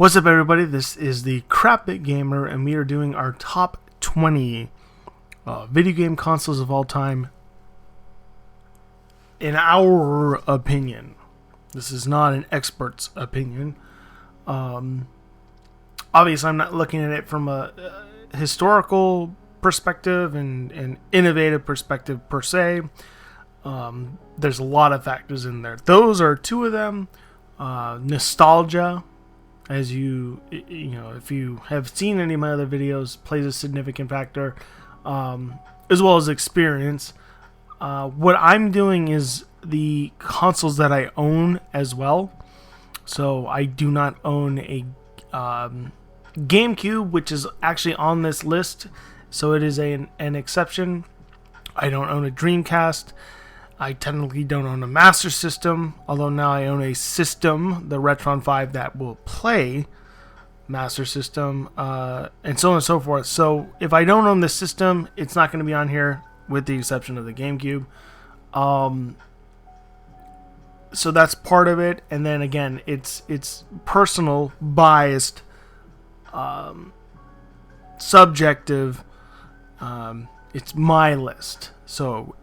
What's up, everybody? This is the Crapbit Gamer, and we are doing our top 20 video game consoles of all time, in our opinion. This is not an expert's opinion. Obviously, I'm not looking at it from a historical perspective and innovative perspective per se. There's a lot of factors in there. Those are two of them. Nostalgia, as you know, if you have seen any of my other videos, plays a significant factor, as well as experience. What I'm doing is the consoles that I own as well. So I do not own a GameCube, which is actually on this list, so it is an exception. I don't own a Dreamcast. I technically don't own a Master System, although now I own a system, the Retron 5, that will play Master System, and so on and so forth. So if I don't own the system, it's not going to be on here, with the exception of the GameCube. So that's part of it, and then again, it's personal, biased, subjective. It's my list, so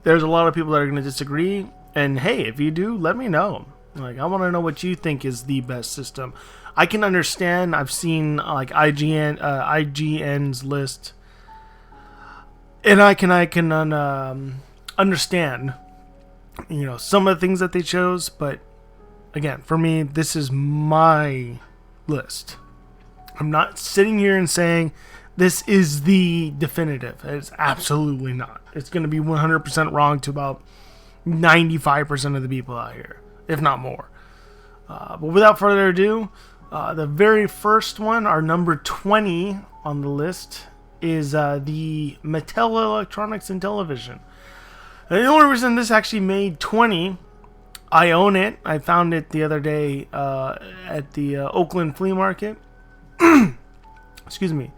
there's a lot of people that are going to disagree, and hey, if you do, let me know. Like, I want to know what you think is the best system. I can understand. I've seen like IGN's list, and I can understand, you know, some of the things that they chose. But again, for me, this is my list. I'm not sitting here and saying this is the definitive. It's absolutely not. It's going to be 100% wrong to about 95% of the people out here, if not more. But without further ado, the very first one, our number 20 on the list, is the Mattel Electronics and Television. And the only reason this actually made 20, I own it. I found it the other day at the Oakland Flea Market. Excuse me.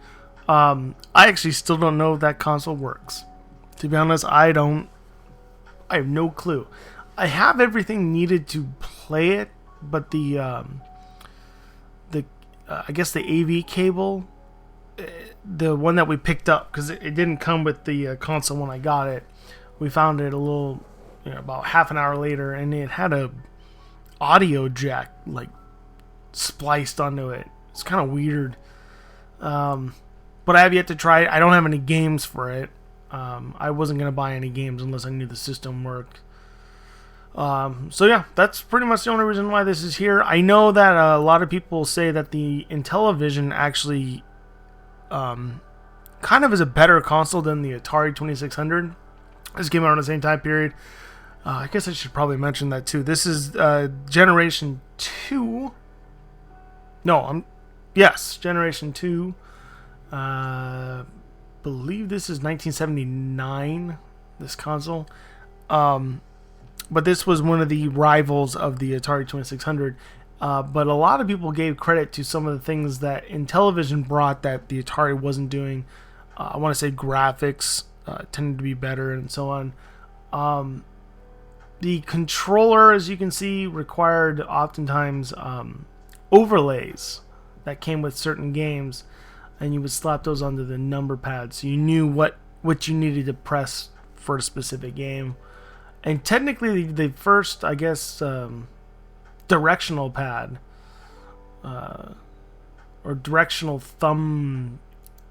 I actually still don't know if that console works. To be honest, I have no clue. I have everything needed to play it, but the I guess the AV cable, the one that we picked up, because it didn't come with the console when I got it. We found it a little, about half an hour later, and it had a audio jack like spliced onto it. It's kind of weird. But I have yet to try it. I don't have any games for it. I wasn't going to buy any games unless I knew the system worked. So yeah, that's pretty much the only reason why this is here. I know that a lot of people say that the Intellivision actually kind of is a better console than the Atari 2600. This came out in the same time period. I guess I should probably mention that too. This is Generation 2. Yes, Generation 2. Believe this is 1979, this console. But this was one of the rivals of the Atari 2600. But a lot of people gave credit to some of the things that Intellivision brought that the Atari wasn't doing. I want to say graphics tended to be better and so on. The controller, as you can see, required oftentimes overlays that came with certain games, and you would slap those onto the number pad so you knew what you needed to press for a specific game. And technically the first, I guess, directional pad or directional thumb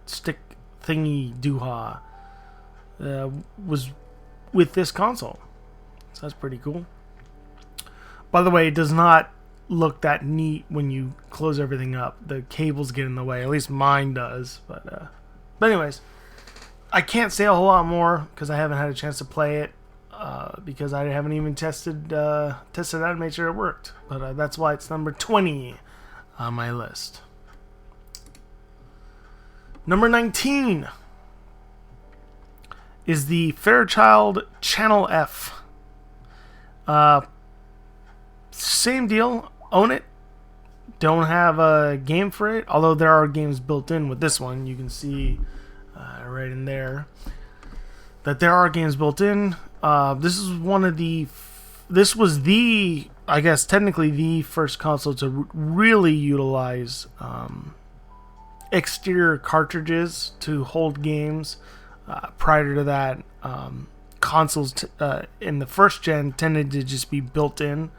stick thingy dooha was with this console, so that's pretty cool. By the way, it does not look that neat when you close everything up. The cables get in the way, at least mine does. But anyways, I can't say a whole lot more because I haven't had a chance to play it, because I haven't even tested it out and made sure it worked. But that's why it's number 20 on my list. Number 19 is the Fairchild Channel F. Same deal. Own it. Don't have a game for it, although there are games built in with this one. You can see right in there that there are games built in. This was the I guess technically the first console to really utilize exterior cartridges to hold games. Prior to that, consoles in the first gen tended to just be built in.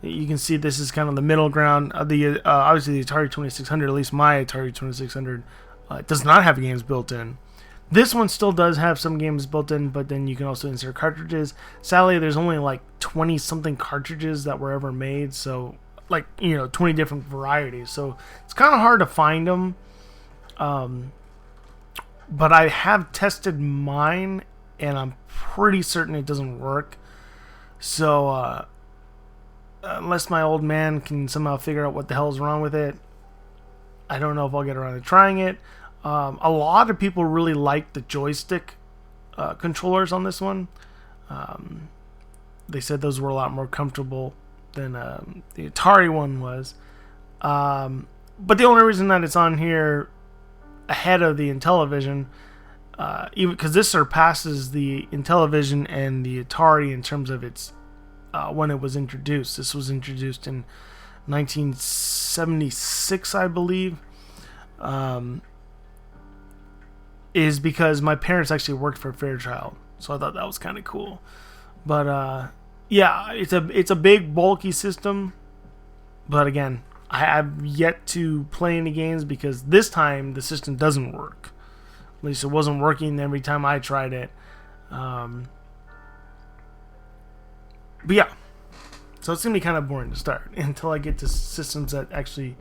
You can see this is kind of the middle ground. Obviously the Atari 2600, at least my Atari 2600, does not have games built in. This one still does have some games built in, but then you can also insert cartridges. Sadly, there's only like 20 something cartridges that were ever made, so 20 different varieties. So it's kind of hard to find them. But I have tested mine, and I'm pretty certain it doesn't work. So unless my old man can somehow figure out what the hell is wrong with it, I don't know if I'll get around to trying it. A lot of people really like the joystick controllers on this one. They said those were a lot more comfortable than the Atari one was. But the only reason that it's on here ahead of the Intellivision, even because this surpasses the Intellivision and the Atari in terms of its when it was introduced. This was introduced in 1976, I believe. Is because my parents actually worked for Fairchild, so I thought that was kind of cool. But yeah, it's a big bulky system. But again, I have yet to play any games because this time the system doesn't work. At least it wasn't working every time I tried it. But yeah, so it's gonna be kind of boring to start until I get to systems that actually,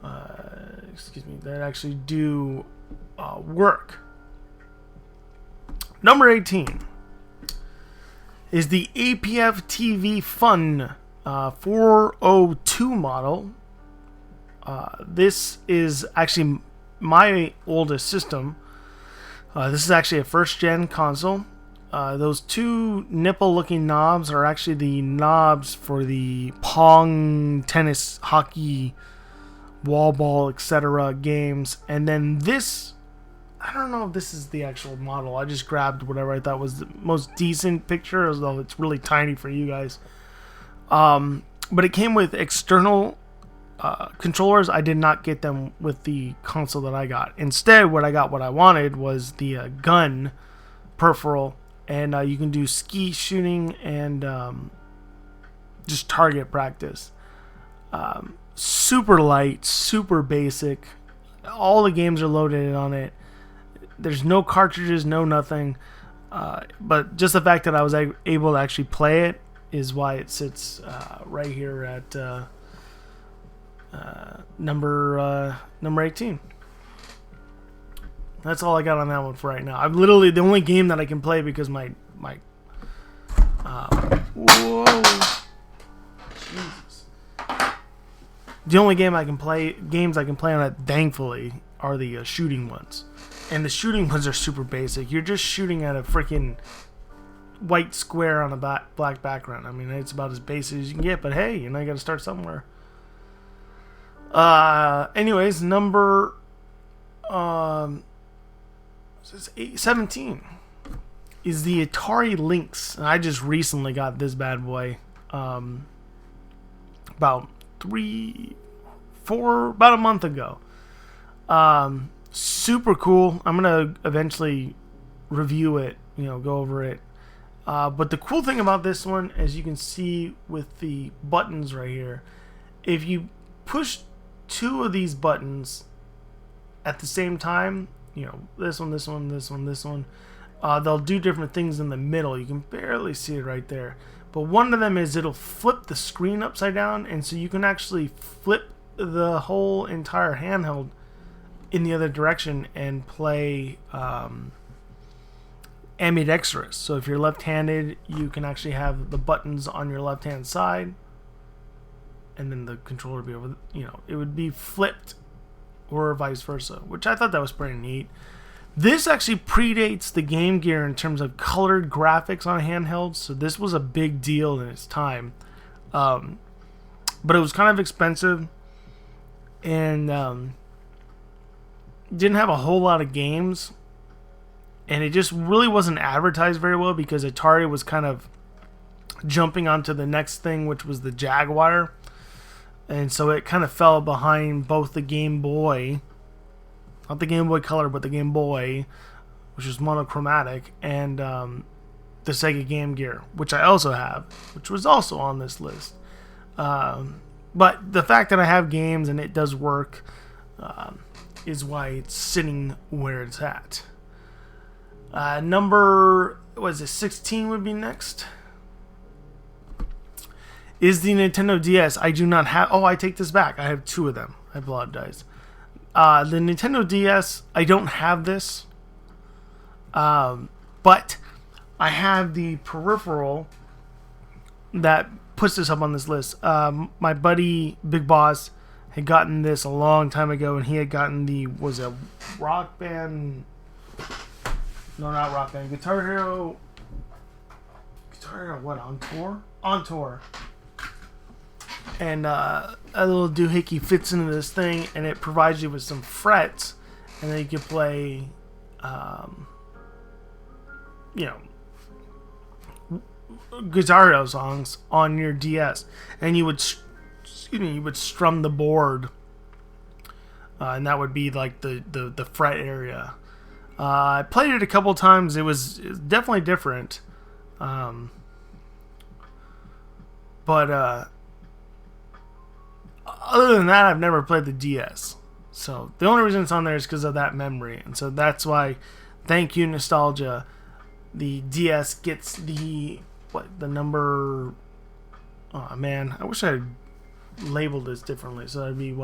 that actually do work. Number 18 is the APF TV Fun 402 model. This is actually my oldest system. This is actually a first gen console. Those two nipple looking knobs are actually the knobs for the Pong, tennis, hockey, wall ball, etc. games. And then this, I don't know if this is the actual model. I just grabbed whatever I thought was the most decent picture, as though it's really tiny for you guys. But it came with external controllers. I did not get them with the console that I got. Instead, what I wanted was the gun peripheral, and you can do ski shooting and just target practice. Super light, super basic. All the games are loaded on it. There's no cartridges, no nothing. But just the fact that I was able to actually play it is why it sits right here at number 18. That's all I got on that one for right now. I'm literally the only game that I can play because my whoa, Jesus. The only games I can play on it, thankfully, are the shooting ones. And the shooting ones are super basic. You're just shooting at a freaking white square on a black background. I mean, it's about as basic as you can get, but hey, you got to start somewhere. Anyways, number 17 is the Atari Lynx. And I just recently got this bad boy about a month ago. Super cool. I'm gonna eventually review it, go over it. But the cool thing about this one, as you can see with the buttons right here, if you push two of these buttons at the same time, this one, they'll do different things in the middle. You can barely see it right there. But one of them is it'll flip the screen upside down, and so you can actually flip the whole entire handheld in the other direction and play ambidextrous. So if you're left-handed, you can actually have the buttons on your left-hand side, and then the controller would be over, it would be flipped, or vice versa, which I thought that was pretty neat. This actually predates the Game Gear in terms of colored graphics on handhelds, so this was a big deal in its time. But it was kind of expensive, and didn't have a whole lot of games, and it just really wasn't advertised very well because Atari was kind of jumping onto the next thing, which was the Jaguar. And so it kind of fell behind both the Game Boy, not the Game Boy Color, but the Game Boy, which was monochromatic, and the Sega Game Gear, which I also have, which was also on this list. But the fact that I have games and it does work is why it's sitting where it's at. Number, what is it, 16 would be next? Is the Nintendo DS. I do not have... Oh, I take this back. I have two of them. I apologize. The Nintendo DS, I don't have this. But I have the peripheral that puts this up on this list. My buddy, Big Boss, had gotten this a long time ago, and he had gotten the... Was it Rock Band... No, not Rock Band. Guitar Hero... Guitar Hero what? On Tour? On Tour. And a little doohickey fits into this thing, and it provides you with some frets, and then you can play, Guitar Hero songs on your DS, and you would strum the board, and that would be like the fret area. I played it a couple times. It was definitely different, but other than that, I've never played the DS. So the only reason it's on there is because of that memory. And so that's why, thank you, nostalgia, the DS gets the number... Oh, man. I wish I had labeled this differently. So that'd be,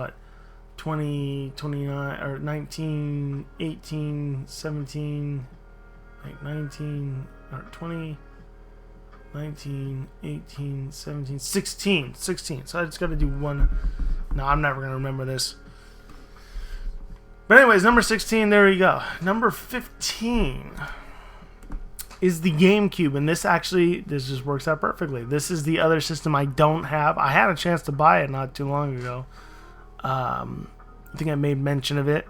20, 29, or 19, 18, 17, like 19, or 20... 19, 18, 17, 16. So I just got to do one. No, I'm never going to remember this. But anyways, number 16, there you go. Number 15 is the GameCube. And this just works out perfectly. This is the other system I don't have. I had a chance to buy it not too long ago. I think I made mention of it.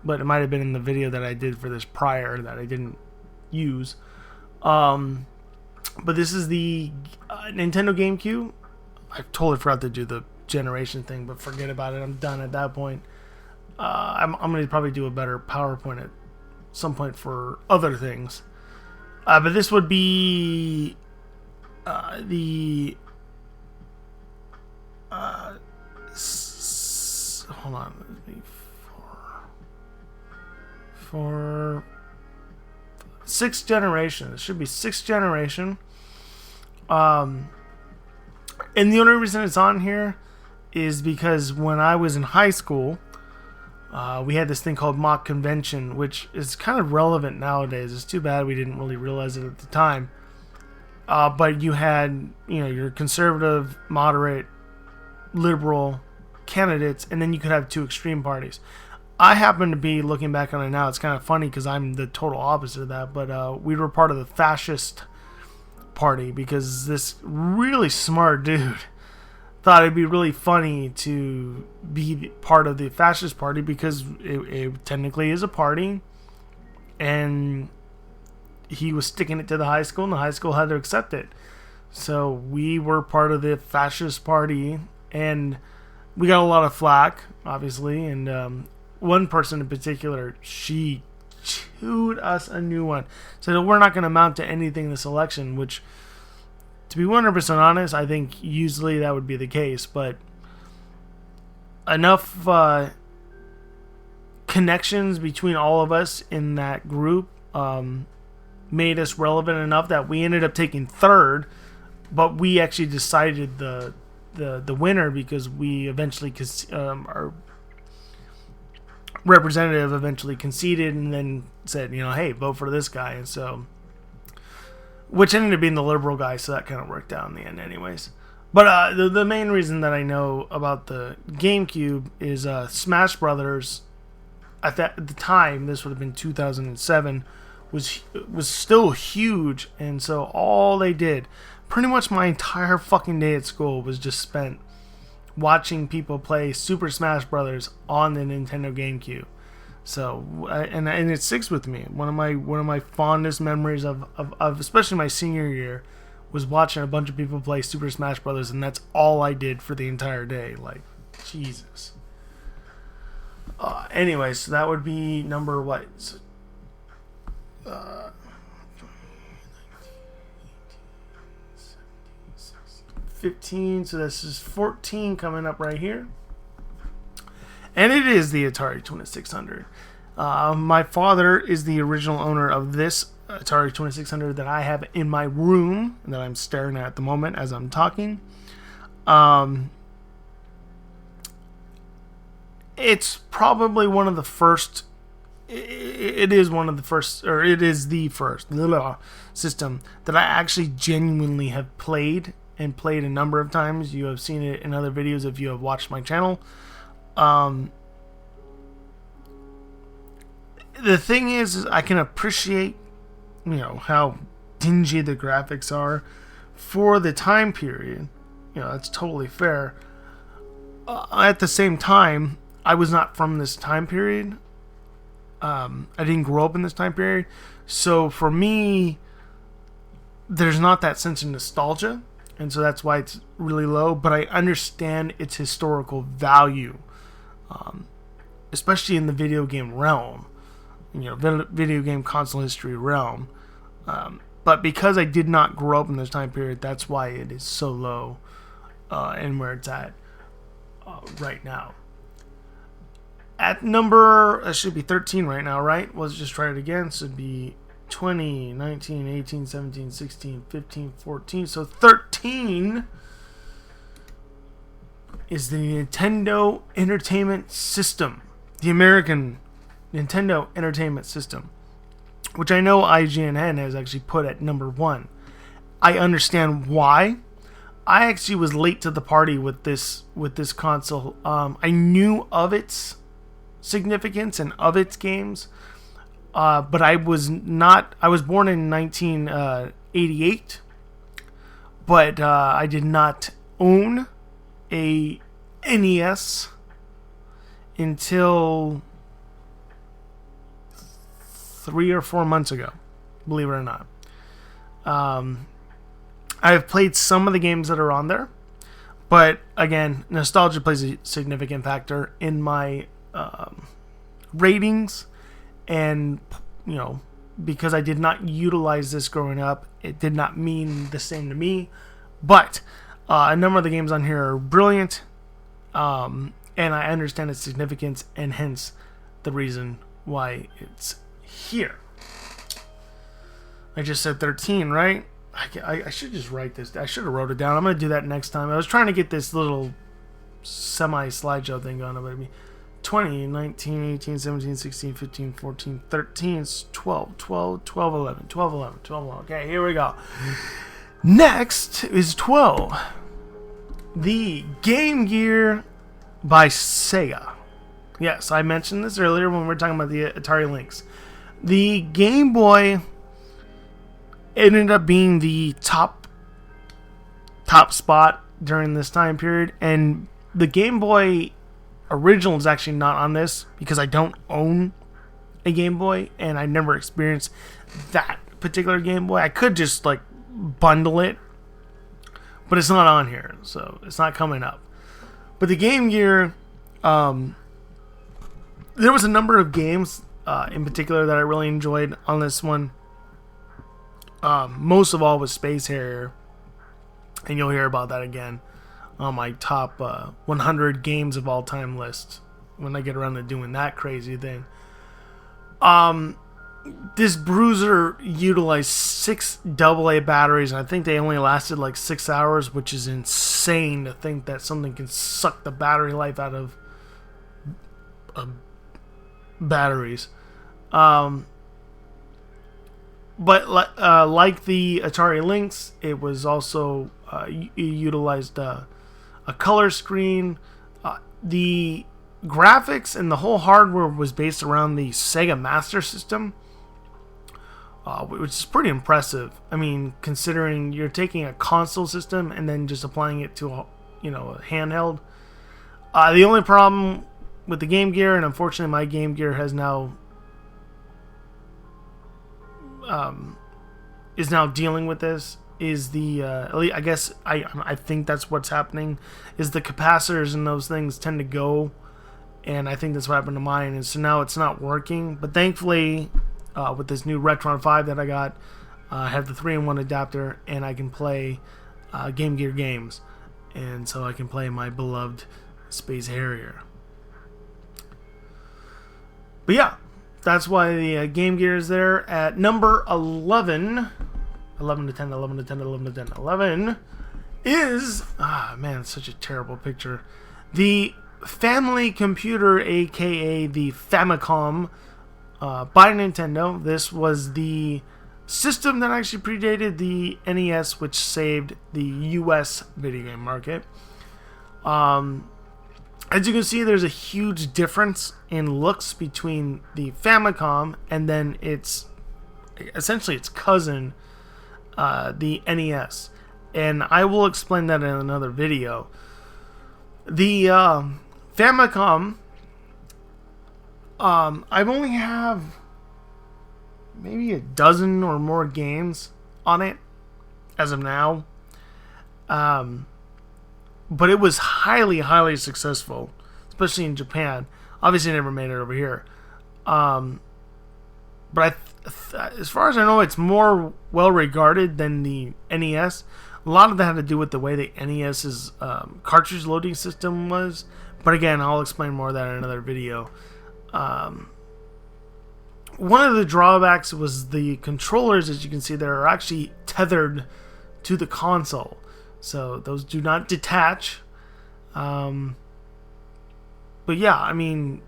But it might have been in the video that I did for this prior that I didn't use. But this is the Nintendo GameCube. I totally forgot to do the generation thing, but forget about it. I'm done at that point. I'm going to probably do a better PowerPoint at some point for other things. But this would be the... hold on. For 6th generation. It should be 6th generation. And the only reason it's on here is because when I was in high school, we had this thing called mock convention, which is kind of relevant nowadays. It's too bad we didn't really realize it at the time. But you had, your conservative, moderate, liberal candidates, and then you could have two extreme parties. I happen to be, looking back on it now, it's kind of funny because I'm the total opposite of that, but we were part of the fascist party because this really smart dude thought it'd be really funny to be part of the fascist party because it technically is a party, and he was sticking it to the high school, and the high school had to accept it. So we were part of the fascist party, and we got a lot of flack, obviously, and one person in particular, she chewed us a new one. Said we're not going to amount to anything this election, which, to be 100% honest, I think usually that would be the case. But enough connections between all of us in that group made us relevant enough that we ended up taking third, but we actually decided the winner because we eventually our representative eventually conceded and then said, hey, vote for this guy. And so, which ended up being the liberal guy, so that kind of worked out in the end anyways. But the main reason that I know about the GameCube is Smash Brothers, at the time, this would have been 2007, was still huge. And so all they did, pretty much my entire fucking day at school was just spent watching people play Super Smash Brothers on the Nintendo GameCube. So, and it sticks with me. One of my fondest memories of especially my senior year was watching a bunch of people play Super Smash Brothers, and that's all I did for the entire day. Like, Jesus. Anyway, so that would be number what? 15, so this is 14 coming up right here. And it is the Atari 2600. My father is the original owner of this Atari 2600 that I have in my room and that I'm staring at the moment as I'm talking. It's probably one of the first. It is one of the first, or it is the first system that I actually genuinely have played and played a number of times. You have seen it in other videos if you have watched my channel. The thing is I can appreciate, how dingy the graphics are for the time period. That's totally fair. At the same time, I was not from this time period. I didn't grow up in this time period. So for me, there's not that sense of nostalgia. And so that's why it's really low. But I understand its historical value, especially in the video game realm, video game console history realm. But because I did not grow up in this time period, that's why it is so low and where it's at right now. At number, it should be 13 right now, right? Let's just try it again. So it'd be 20, 19, 18, 17, 16, 15, 14. So 13 is the Nintendo Entertainment System. The American Nintendo Entertainment System. Which I know IGN has actually put at number 1. I understand why. I actually was late to the party with this console. I knew of its significance and of its games. But I was born in 1988, but I did not own a NES until 3 or 4 months ago, believe it or not. I have played some of the games that are on there, but again, nostalgia plays a significant factor in my ratings. And, because I did not utilize this growing up, it did not mean the same to me. But a number of the games on here are brilliant, and I understand its significance, and hence the reason why it's here. I just said 13, right? I should just write this. I should have wrote it down. I'm going to do that next time. I was trying to get this little semi-slideshow thing going, but 20, 19, 18, 17, 16, 15, 14, 13, 12, 12, 12, 11, 12, 11, 12, 11. Okay, here we go. Next is 12. The Game Gear by Sega. Yes, I mentioned this earlier when we were talking about the Atari Lynx. The Game Boy ended up being the top spot during this time period, and the Game Boy original is actually not on this because I don't own a Game Boy and I never experienced that particular Game Boy. I could just bundle it, but it's not on here, so it's not coming up. But the Game Gear, there was a number of games in particular that I really enjoyed on this one. Most of all was Space Harrier, and you'll hear about that again on my top 100 games of all time list when I get around to doing that crazy thing. This Bruiser utilized 6 AA batteries, and I think they only lasted 6 hours, which is insane to think that something can suck the battery life out of batteries. But like the Atari Lynx, it was also utilized a color screen. The graphics and the whole hardware was based around the Sega Master System, which is pretty impressive. I mean, considering you're taking a console system and then just applying it to a handheld. The only problem with the Game Gear, and unfortunately my Game Gear has now is now dealing with this, is the at least I guess I think that's what's happening, is the capacitors and those things tend to go, and I think that's what happened to mine, and so now it's not working. But thankfully, with this new Retron 5 that I got, I have the 3-in-1 adapter, and I can play Game Gear games, and so I can play my beloved Space Harrier. But yeah, that's why the Game Gear is there at number 11. 11 to 10, 11 to 10, 11 to 10. 11 is, man, it's such a terrible picture. The Family Computer, aka the Famicom, by Nintendo. This was the system that actually predated the NES, which saved the US video game market. As you can see, there's a huge difference in looks between the Famicom and then essentially its cousin, the NES. And I will explain that in another video. The Famicom, I only have maybe a dozen or more games on it as of now. But it was highly, highly successful, especially in Japan. Obviously, never made it over here. But as far as I know, it's more well regarded than the NES. A lot of that had to do with the way the NES's cartridge loading system was. But again, I'll explain more of that in another video. One of the drawbacks was the controllers, as you can see, there are actually tethered to the console. So those do not detach. But yeah, I mean,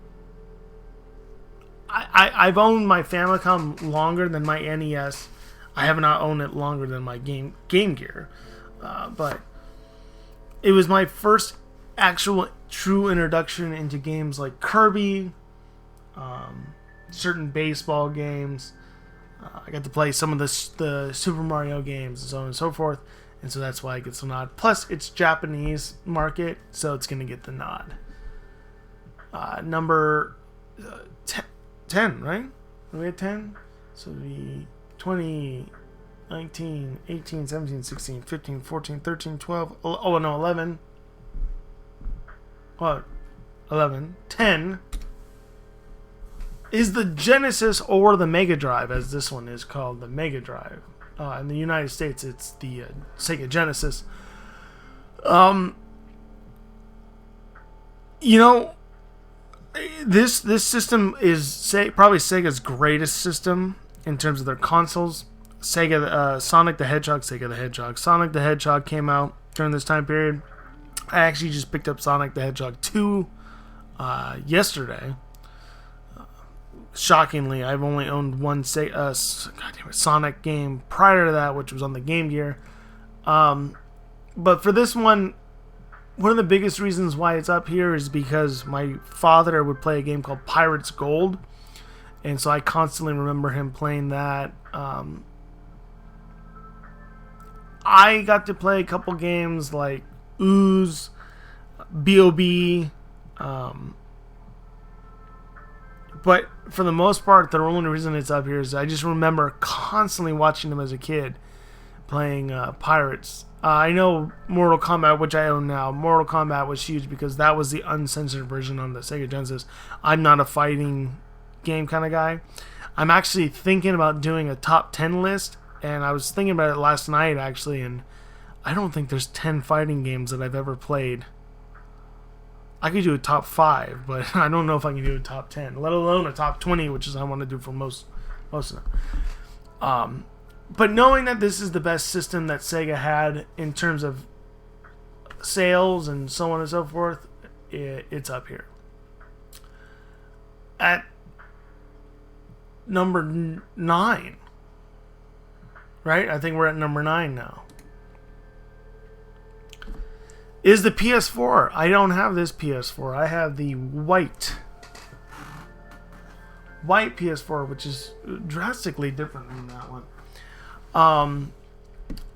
I've owned my Famicom longer than my NES. I have not owned it longer than my Game Gear. But it was my first actual true introduction into games like Kirby, certain baseball games. I got to play some of the Super Mario games and so on and so forth. And so that's why it gets the nod. Plus, it's Japanese market, so it's going to get the nod. Number 10, right? Are we at 10? So the 20, 19, 18, 17, 16, 15, 14, 13, 12. Oh, no, 11. What? 11. 10 is the Genesis or the Mega Drive, as this one is called, the Mega Drive. In the United States, it's the Sega Genesis. This system is probably Sega's greatest system in terms of their consoles. Sonic the Hedgehog, Sonic the Hedgehog came out during this time period. I actually just picked up Sonic the Hedgehog 2 yesterday. Shockingly, I've only owned one Sonic game prior to that, which was on the Game Gear. But for this one of the biggest reasons why it's up here is because my father would play a game called Pirates Gold, and so I constantly remember him playing that. I got to play a couple games like Ooze, B.O.B., but for the most part, the only reason it's up here is I just remember constantly watching them as a kid playing Pirates. I know Mortal Kombat, which I own now. Mortal Kombat was huge because that was the uncensored version on the Sega Genesis. I'm not a fighting game kind of guy. I'm actually thinking about doing a top 10 list, and I was thinking about it last night, actually, and I don't think there's 10 fighting games that I've ever played. I could do a top 5, but I don't know if I can do a top 10, let alone a top 20, which is what I want to do for most of them. But knowing that this is the best system that Sega had in terms of sales and so on and so forth, it's up here. At number 9, right? I think we're at number 9 now. Is the PS4. I don't have this PS4. I have the white PS4, which is drastically different than that one.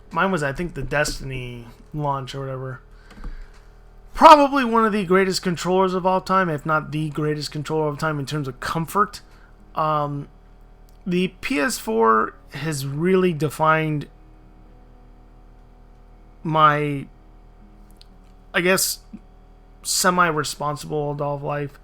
Mine was, I think, the Destiny launch or whatever. Probably one of the greatest controllers of all time, if not the greatest controller of all time in terms of comfort. The PS4 has really defined my, I guess, semi-responsible adult life.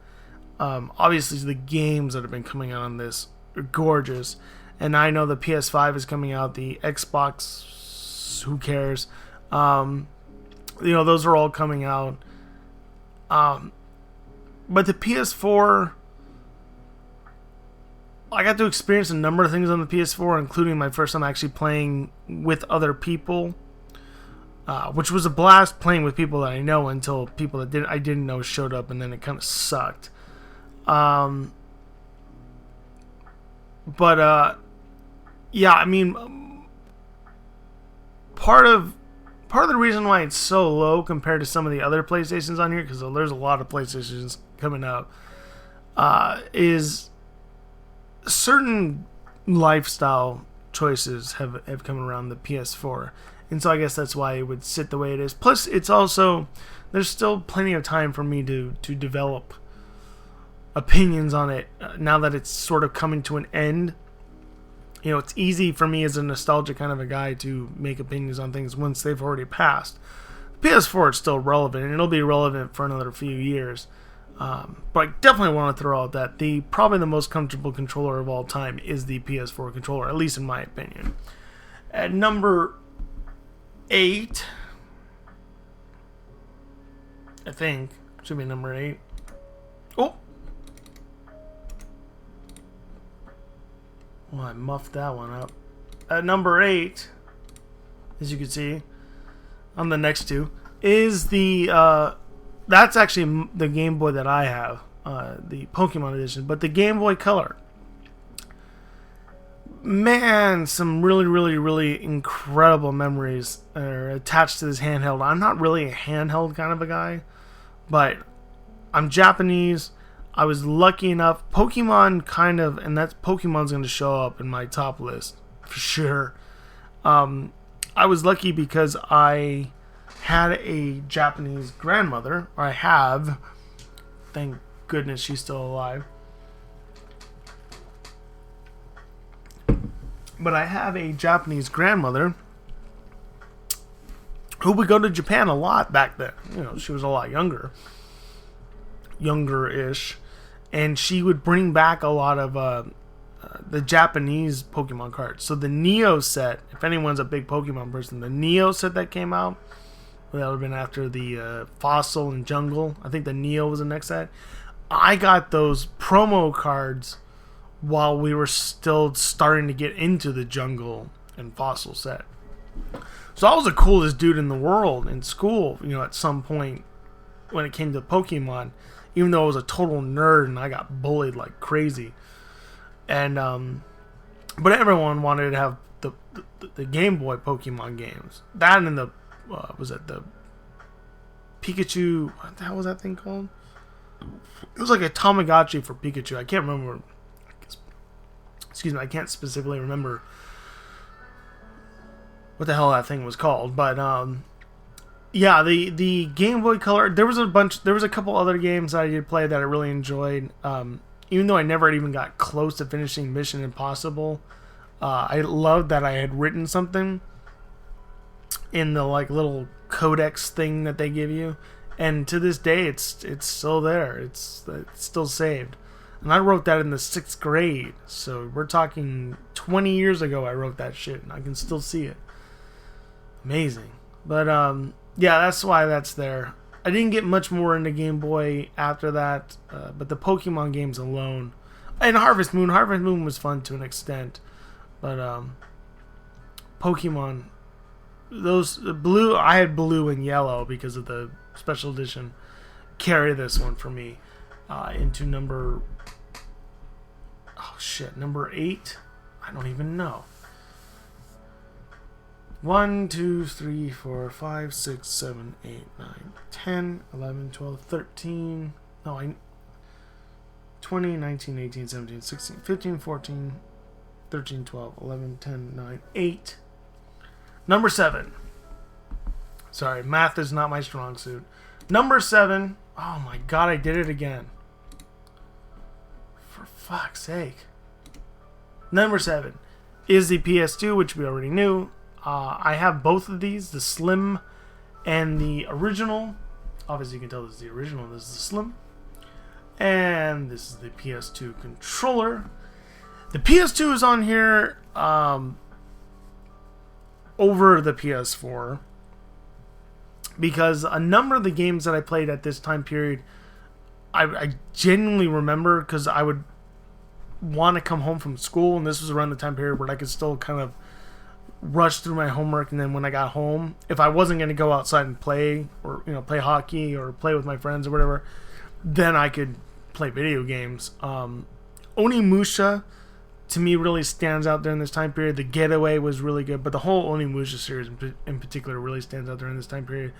Obviously, the games that have been coming out on this are gorgeous. And I know the PS5 is coming out, the Xbox, who cares? Those are all coming out. But the PS4, I got to experience a number of things on the PS4, including my first time actually playing with other people, which was a blast playing with people that I know until people that I didn't know showed up, and then it kind of sucked. Yeah, I mean, part of the reason why it's so low compared to some of the other PlayStations on here, because there's a lot of PlayStations coming up, is certain lifestyle choices have come around the PS4, and so I guess that's why it would sit the way it is. Plus, it's also, there's still plenty of time for me to develop opinions on it now that it's sort of coming to an end. It's easy for me as a nostalgic kind of a guy to make opinions on things once they've already passed. PS4 is still relevant, and it'll be relevant for another few years. But I definitely want to throw out that probably the most comfortable controller of all time is the PS4 controller, at least in my opinion. At number 8, I think, should be number 8. Oh! Well, I muffed that one up. At number 8, as you can see, on the next two, is that's actually the Game Boy that I have, the Pokemon edition, but the Game Boy Color. Man, some really, really, really incredible memories are attached to this handheld. I'm not really a handheld kind of a guy, but I'm Japanese. I was lucky enough, Pokemon and Pokemon's going to show up in my top list, for sure. I was lucky because I had a Japanese grandmother, or I have, thank goodness she's still alive. But I have a Japanese grandmother who would go to Japan a lot back then. She was a lot younger-ish, and she would bring back a lot of the Japanese Pokemon cards. So the Neo set, if anyone's a big Pokemon person, the Neo set that came out, that would have been after the Fossil and Jungle. I think the Neo was the next set. I got those promo cards while we were still starting to get into the Jungle and Fossil set. So I was the coolest dude in the world in school, at some point when it came to Pokemon, even though I was a total nerd and I got bullied like crazy. And but everyone wanted to have the Game Boy Pokemon games. That and the was it the Pikachu? What the hell was that thing called? It was like a Tamagotchi for Pikachu. I can't remember. Excuse me, I can't specifically remember what the hell that thing was called. But yeah, the Game Boy Color. There was a couple other games that I did play that I really enjoyed. Even though I never even got close to finishing Mission Impossible, I loved that I had written something in the little codex thing that they give you, and to this day it's still there. It's still saved, and I wrote that in the 6th grade. So we're talking 20 years ago. I wrote that shit, and I can still see it. Amazing. But yeah, that's why that's there. I didn't get much more into Game Boy after that, but the Pokemon games alone, and Harvest Moon was fun to an extent, but Pokemon, those blue, I had blue and yellow because of the special edition. Carry this one for me into number 8. I don't even know. 1, 2, 3, 4, 5, 6, 7, 8, 9, 10, 11, 12, 13. 20, 19, 18, 17, 16, 15, 14, 13, 12, 11, 10, 9, 8. Number 7. Sorry, math is not my strong suit. Number 7. Oh my god, I did it again. For fuck's sake. Number 7 is the PS2, which we already knew. I have both of these, the Slim and the original. Obviously, you can tell this is the original. This is the Slim. And this is the PS2 controller. The PS2 is on here over the PS4 because a number of the games that I played at this time period, I genuinely remember because I would want to come home from school, and this was around the time period where I could still kind of rush through my homework, and then when I got home, if I wasn't going to go outside and play, or play hockey or play with my friends or whatever, then I could play video games. Onimusha to me really stands out during this time period. The Getaway was really good, but the whole Onimusha series in particular really stands out during this time period.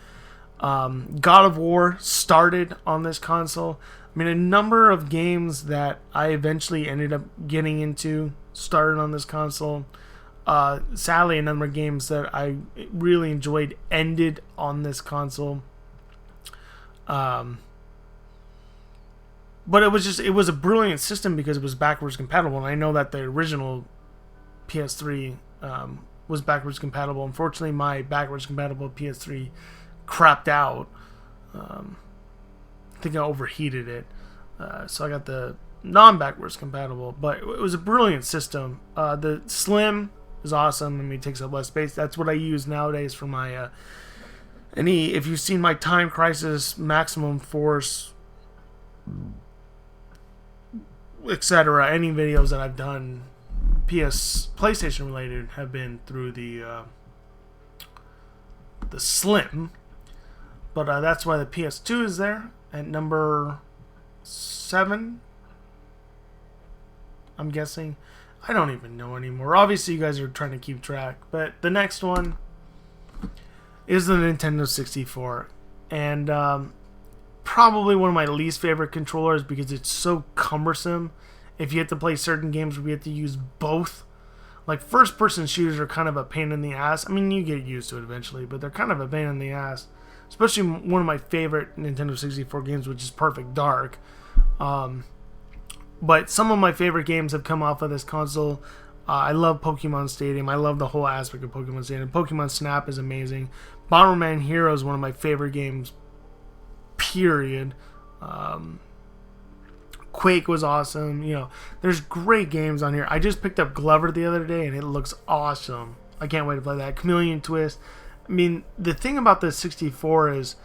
God of War started on this console. I mean, a number of games that I eventually ended up getting into started on this console. Sadly, a number of games that I really enjoyed ended on this console. But it was a brilliant system because it was backwards compatible. And I know that the original PS3 was backwards compatible. Unfortunately, my backwards compatible PS3 crapped out. I think I overheated it. So I got the non-backwards compatible. But it was a brilliant system. The Slim is awesome. I mean, it takes up less space. That's what I use nowadays for my... if you've seen my Time Crisis, Maximum Force, etc., any videos that I've done PlayStation related have been through the Slim, but that's why the PS2 is there at number 7. I'm guessing. I don't even know anymore. Obviously, you guys are trying to keep track, but the next one is the Nintendo 64, and probably one of my least favorite controllers because it's so cumbersome. If you have to play certain games where you have to use both, like first-person shooters are kind of a pain in the ass. I mean, you get used to it eventually, but they're kind of a pain in the ass. Especially one of my favorite Nintendo 64 games, which is Perfect Dark. But some of my favorite games have come off of this console. I love Pokemon Stadium. I love the whole aspect of Pokemon Stadium. Pokemon Snap is amazing. Bomberman Hero is one of my favorite games, period. Quake was awesome. There's great games on here. I just picked up Glover the other day, and it looks awesome. I can't wait to play that. Chameleon Twist. I mean, the thing about the 64 is,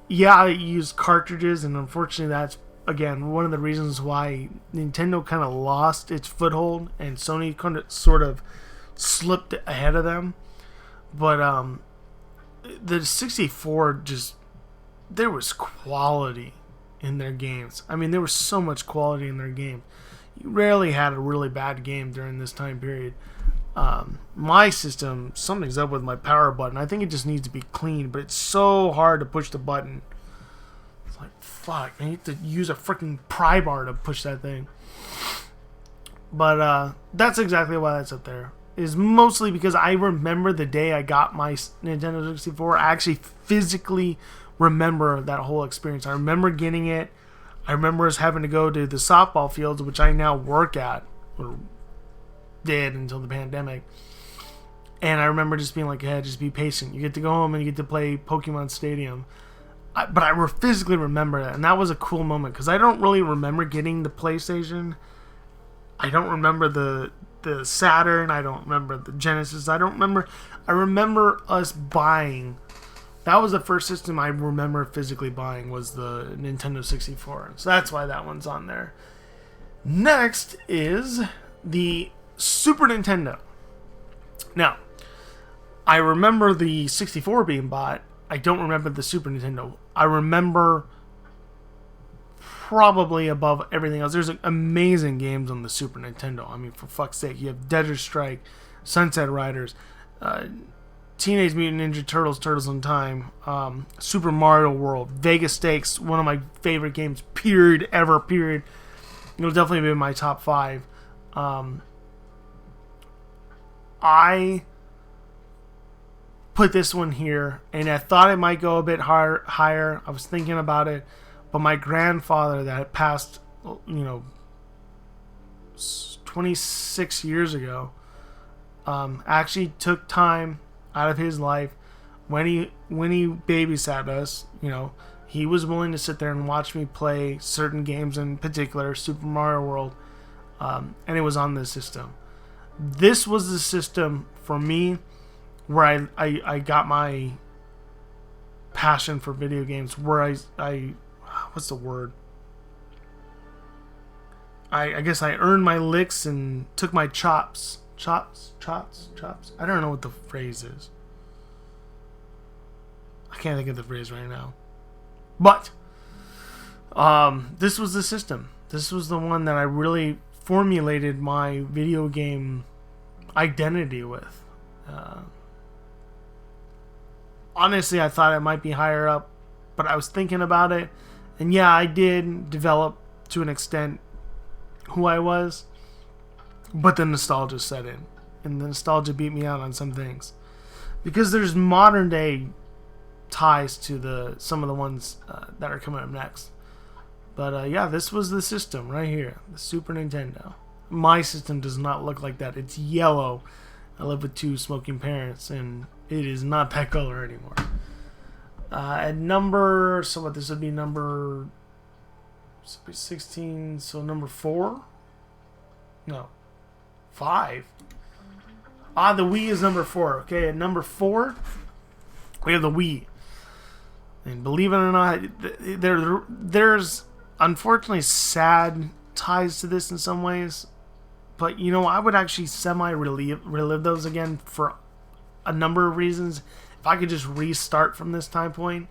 yeah, I use cartridges, and unfortunately that's, again, one of the reasons why Nintendo kind of lost its foothold, and Sony kind of sort of slipped ahead of them. But the 64 just... there was quality in their games. I mean, there was so much quality in their games. You rarely had a really bad game during this time period. My system, something's up with my power button. I think it just needs to be cleaned, but it's so hard to push the button. It's like, fuck, I need to use a freaking pry bar to push that thing. But that's exactly why that's up there. Is mostly because I remember the day I got my Nintendo 64. I actually physically remember that whole experience. I remember getting it. I remember us having to go to the softball fields, which I now work at, or did until the pandemic. And I remember just being like, yeah, just be patient. You get to go home and you get to play Pokemon Stadium. But I physically remember that, and that was a cool moment, because I don't really remember getting the PlayStation. I don't remember the Saturn. I don't remember the Genesis. I remember us buying. That was the first system I remember physically buying, was the Nintendo 64. So that's why that one's on there. Next is the Super Nintendo. Now, I remember the 64 being bought. I don't remember the Super Nintendo. I remember probably above everything else. There's amazing games on the Super Nintendo. I mean, for fuck's sake. You have Desert Strike, Sunset Riders, Teenage Mutant Ninja Turtles, Turtles in Time, Super Mario World, Vegas Stakes, one of my favorite games, period, ever, period. It'll definitely be in my top 5. I put this one here, and I thought it might go a bit higher. I was thinking about it, but my grandfather that had passed, 26 years ago, actually took time out of his life when he babysat us. He was willing to sit there and watch me play certain games, in particular Super Mario World, and it was on this system. This was the system for me where I got my passion for video games, where I what's the word? I guess I earned my licks and took my chops. Chops? I don't know what the phrase is. I can't think of the phrase right now. But this was the system. This was the one that I really formulated my video game identity with. Honestly, I thought it might be higher up, but I was thinking about it, and yeah, I did develop to an extent who I was, but the nostalgia set in, and the nostalgia beat me out on some things, because there's modern day ties to some of the ones that are coming up next. But yeah, this was the system right here, the Super Nintendo. My system does not look like that. It's yellow. I live with two smoking parents, and it is not that color anymore. At number, so what, this would be number 16, so number 4? No, 5. The Wii is number 4. Okay, at number 4, we have the Wii. And believe it or not, there's unfortunately sad ties to this in some ways. But, I would actually relive those again for a number of reasons if I could just restart from this time point.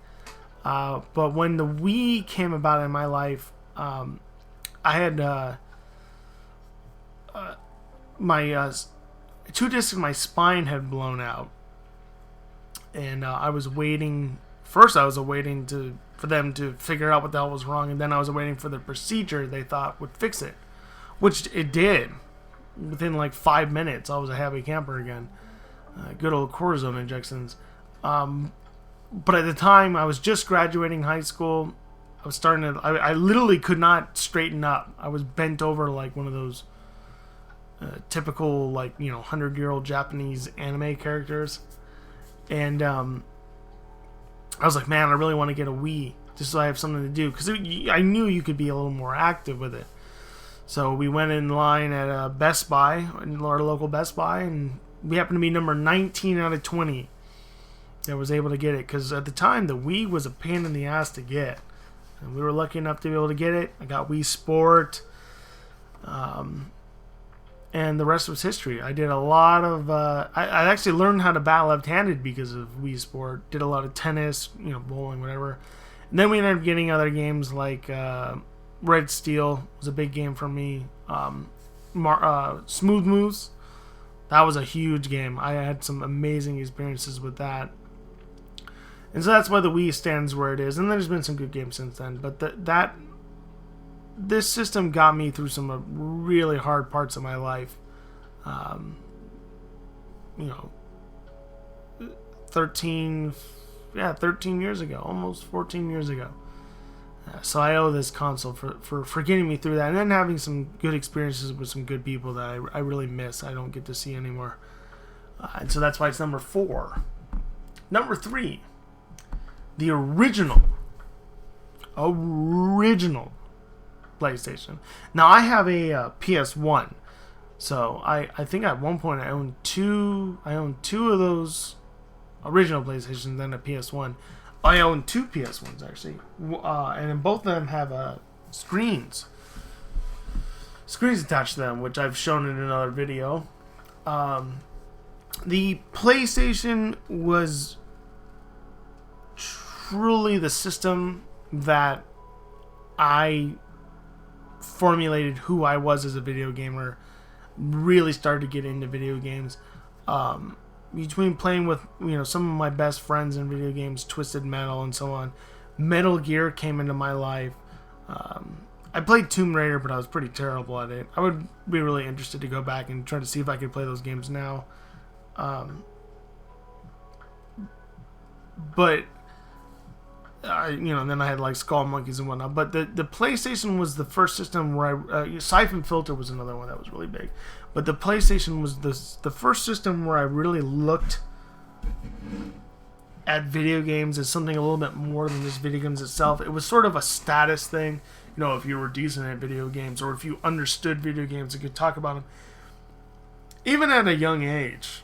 But when the Wii came about in my life, I had my 2 discs in my spine had blown out, and I was waiting. First, I was waiting for them to figure out what the hell was wrong, and then I was waiting for the procedure they thought would fix it, which it did. Within like 5 minutes, I was a happy camper again. Good old cortisone injections. But at the time, I was just graduating high school. I was starting to. I literally could not straighten up. I was bent over like one of those typical 100-year-old Japanese anime characters, and I was like, man, I really want to get a Wii just so I have something to do, because I knew you could be a little more active with it. So we went in line at Best Buy, our local Best Buy, and we happened to be number 19 out of 20 that was able to get it, because at the time the Wii was a pain in the ass to get, and we were lucky enough to be able to get it. I got Wii Sport, and the rest was history. I did a lot of I actually learned how to bat left-handed because of Wii Sport. Did a lot of tennis, bowling, whatever. And then we ended up getting other games like Red Steel was a big game for me. Smooth Moves, that was a huge game. I had some amazing experiences with that. And so that's why the Wii stands where it is. And there's been some good games since then. But this system got me through some really hard parts of my life. 13 years ago, almost 14 years ago. So I owe this console for getting me through that, and then having some good experiences with some good people that I really miss. I don't get to see anymore. And so that's why it's number 4. Number 3, the original PlayStation. Now I have a PS1, so I think at one point I owned two of those original PlayStations, then a PS1. I own 2 PS1s actually, and both of them have screens attached to them, which I've shown in another video. The PlayStation was truly the system that I formulated who I was as a video gamer. Really started to get into video games. Between playing with some of my best friends in video games, Twisted Metal and so on, Metal Gear came into my life. I played Tomb Raider, but I was pretty terrible at it. I would be really interested to go back and try to see if I could play those games now. But then I had like Skull Monkeys and whatnot. But the PlayStation was the first system where Siphon Filter was another one that was really big. But the PlayStation was the first system where I really looked at video games as something a little bit more than just video games itself. It was sort of a status thing. You know, if you were decent at video games or if you understood video games and could talk about them, even at a young age.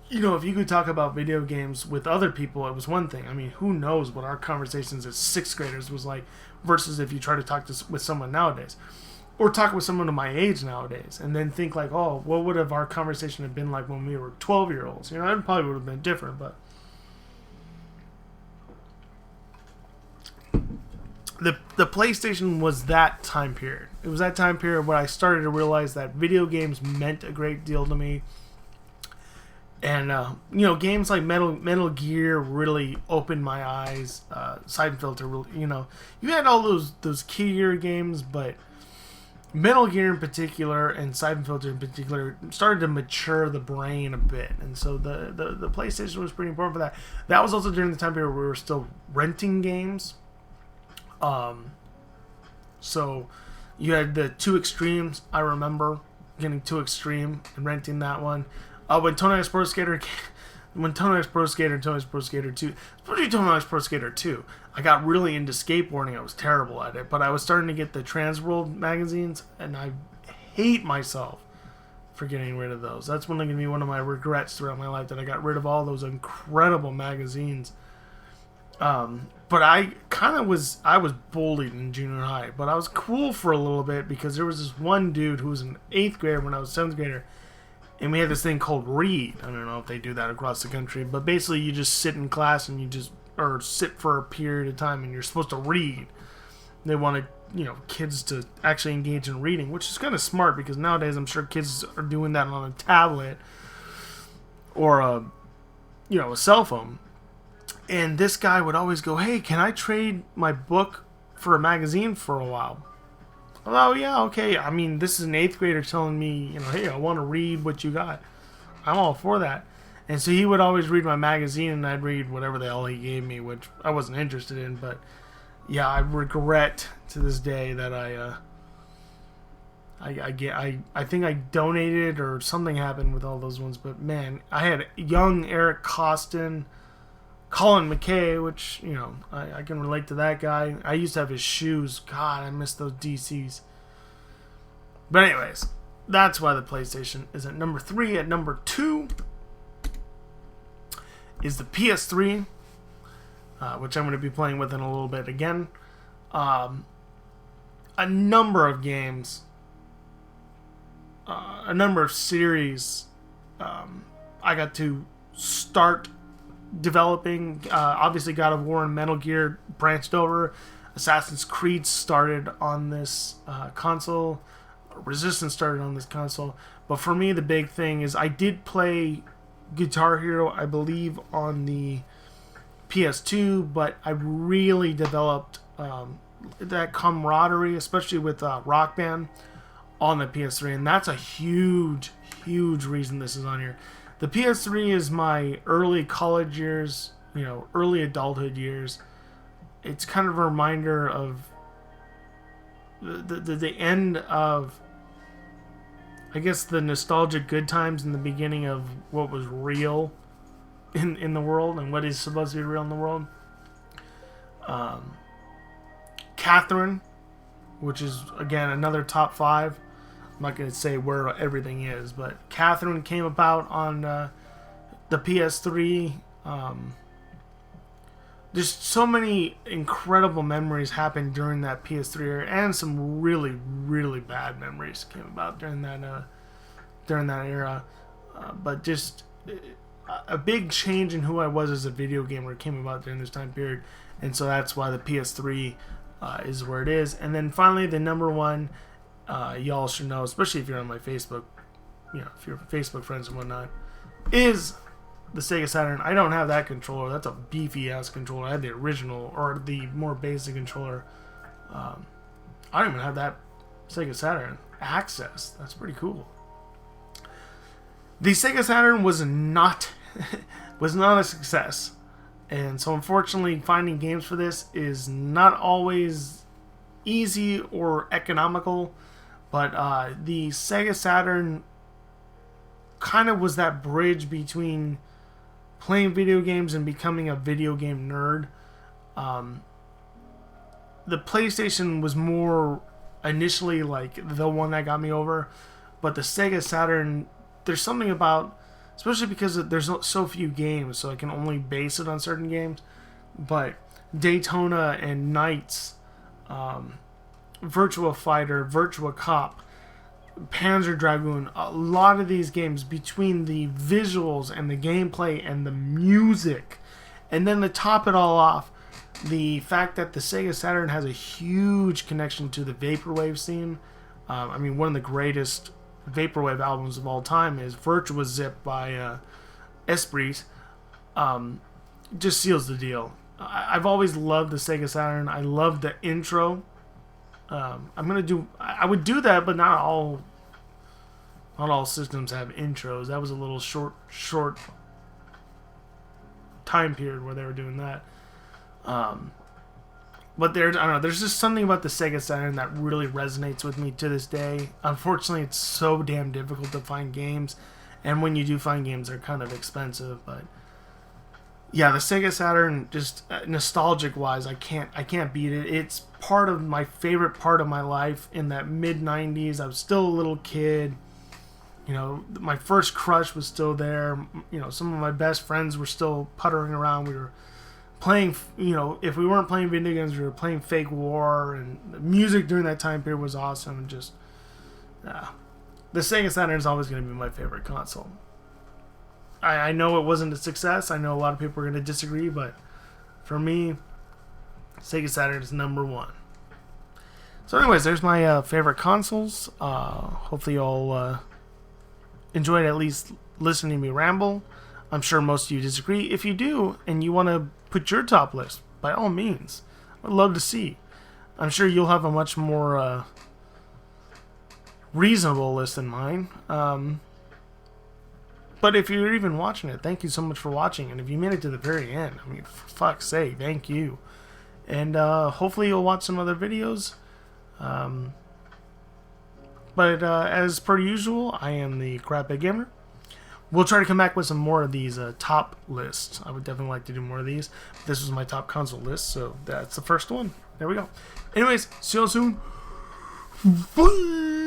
You know, if you could talk about video games with other people, it was one thing. I mean, who knows what our conversations as sixth graders was like versus if you try to talk with someone nowadays. Or talk with someone of my age nowadays and then think like, oh, what would have our conversation have been like when we were 12-year-olds? You know, it probably would have been different, but the PlayStation was that time period. It was that time period where I started to realize that video games meant a great deal to me. And, you know, games like Metal Gear really opened my eyes. Siphon Filter, you know, you had all those Key Gear games, but Metal Gear in particular and Siphon Filter in particular started to mature the brain a bit. And so the PlayStation was pretty important for that. That was also during the time period where we were still renting games. So you had the Two Extremes. I remember getting Two Extreme and renting that one. When Tony Hawk's Pro Skater 2, especially Tony Hawk's Pro Skater 2, I got really into skateboarding. I was terrible at it, but I was starting to get the Transworld magazines, and I hate myself for getting rid of those. That's going to be one of my regrets throughout my life, that I got rid of all those incredible magazines. But I was bullied in junior high, but I was cool for a little bit because there was this one dude who was an 8th grader when I was 7th grader, and we had this thing called Read. I don't know if they do that across the country, but basically you just sit in class and or sit for a period of time and you're supposed to read. They wanted, you know, kids to actually engage in reading, which is kind of smart because nowadays I'm sure kids are doing that on a tablet or a cell phone. And this guy would always go, hey, can I trade my book for a magazine for a while? Oh, yeah, okay. I mean, this is an 8th grader telling me, you know, hey, I want to read what you got. I'm all for that. And so he would always read my magazine, and I'd read whatever the hell he gave me, which I wasn't interested in. But, yeah, I regret to this day that I think I donated or something happened with all those ones. But, man, I had young Eric Costin, Colin McKay, which, you know, I can relate to that guy. I used to have his shoes. God, I miss those DCs. But anyways, that's why the PlayStation is at number 3. At number 2 is the PS3, which I'm going to be playing with in a little bit again. A number of games, a number of series I got to start developing. Obviously God of War and Metal Gear branched over. Assassin's Creed started on this console. Resistance started on this console. But for me, the big thing is I did play Guitar Hero, I believe, on the PS2, but I really developed that camaraderie, especially with Rock Band, on the PS3, and that's a huge, huge reason this is on here. The PS3 is my early college years, you know, early adulthood years. It's kind of a reminder of the end of, I guess, the nostalgic good times and the beginning of what was real in the world and what is supposed to be real in the world. Catherine, which is, again, another top 5. I'm not going to say where everything is, but Catherine came about on the PS3. Just so many incredible memories happened during that PS3 era, and some really, really bad memories came about during that era. But just a big change in who I was as a video gamer came about during this time period, and so that's why the PS3 is where it is. And then finally, the number 1. Y'all should know, especially if you're on my Facebook, you know, if you're Facebook friends and whatnot, is the Sega Saturn. I don't have that controller. That's a beefy ass controller. I had the original, or the more basic controller. I don't even have that Sega Saturn access. That's pretty cool. The Sega Saturn was not a success, and so unfortunately, finding games for this is not always easy or economical. But the Sega Saturn kind of was that bridge between playing video games and becoming a video game nerd. The PlayStation was more initially like the one that got me over, but the Sega Saturn, there's something about, especially because there's so few games, so I can only base it on certain games, but Daytona and Knights, Virtua Fighter, Virtua Cop, Panzer Dragoon, a lot of these games, between the visuals and the gameplay and the music, and then to top it all off, the fact that the Sega Saturn has a huge connection to the vaporwave scene. I mean, one of the greatest vaporwave albums of all time is Virtua Zip by Esprit. Just seals the deal. I've always loved the Sega Saturn. I love the intro. I would do that, but not all systems have intros. That was a little short time period where they were doing that. But I don't know, there's just something about the Sega Saturn that really resonates with me to this day. Unfortunately, it's so damn difficult to find games, and when you do find games, they're kind of expensive. But yeah, the Sega Saturn, just nostalgic wise, I can't beat it. It's part of my favorite part of my life. In that mid 90s, I was still a little kid. You know, my first crush was still there. You know, some of my best friends were still puttering around. We were playing, you know, if we weren't playing video games, we were playing Fake War, and the music during that time period was awesome. And just, the Sega Saturn is always going to be my favorite console. I know it wasn't a success. I know a lot of people are going to disagree, but for me, Sega Saturn is number one. So anyways, there's my favorite consoles. Hopefully y'all enjoyed at least listening to me ramble. I'm sure most of you disagree. If you do, and you want to put your top list, by all means, I'd love to see. I'm sure you'll have a much more reasonable list than mine. But if you're even watching it, thank you so much for watching. And if you made it to the very end, I mean, for fuck's sake, thank you. And hopefully you'll watch some other videos. But as per usual, I am the Craphead Gamer. We'll try to come back with some more of these top lists. I would definitely like to do more of these. This was my top console list, so that's the first one. There we go. Anyways, see you all soon. Bye!